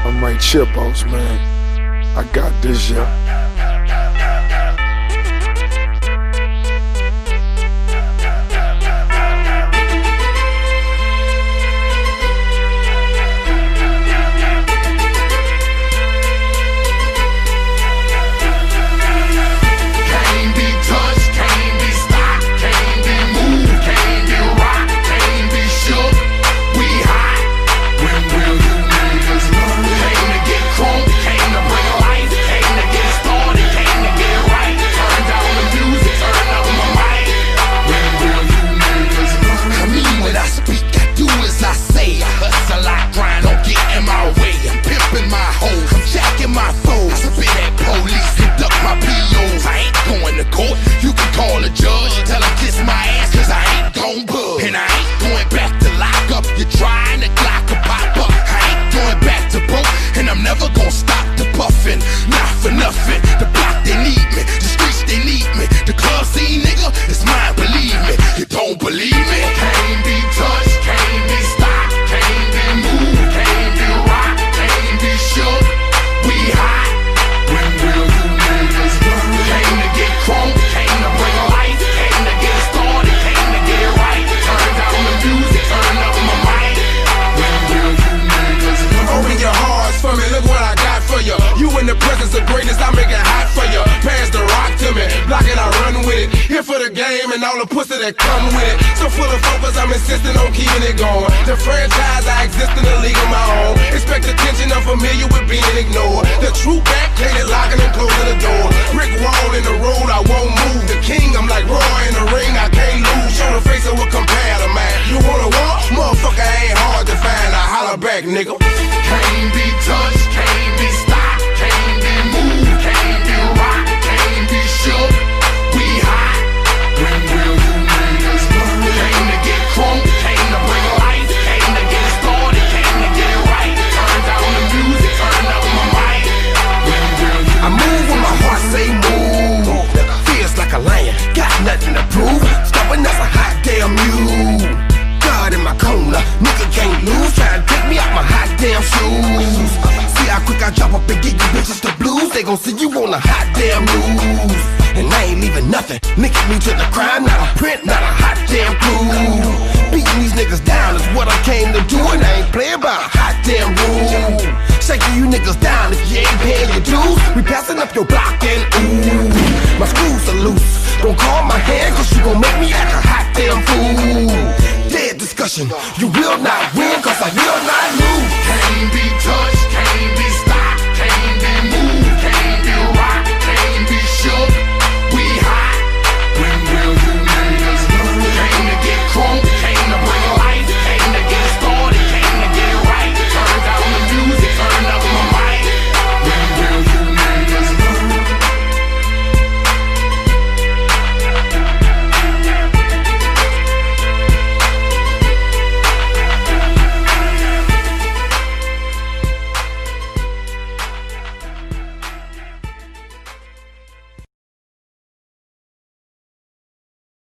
I'm right Chipos, man. I got this, yeah. And all the pussy that come with it. So full of focus, I'm insisting on keeping it going. The franchise, I exist in a league of my own. Expect attention, I'm familiar with being ignored. The true back, clean it, locking and closing the door. Brick wall in the road, I won't move. The king, I'm like Roy in the ring, I can't lose. Show the face of what compare to man. You wanna war? Motherfucker ain't hard to find. I holler back, nigga. Can't be touched, can't be stopped, can't be moved, can't be rocked, can't be shook. We hot. When will you niggas learn? Came to get crunk, came to bring life, came to get it started, came to get it right. Turn down the music, turn up my mic. When will you I move when my heart say move. Feels like a lion, got nothing to prove. Stubborn as a hot damn mule. God in my corner, nigga can't lose. Try to take me out my hot damn shoes. See how quick I drop up and get you bitches the blues. They gon' see you on the hot damn news. And I ain't leaving nothing linking me to the crime. Not a print, not a hot damn clue.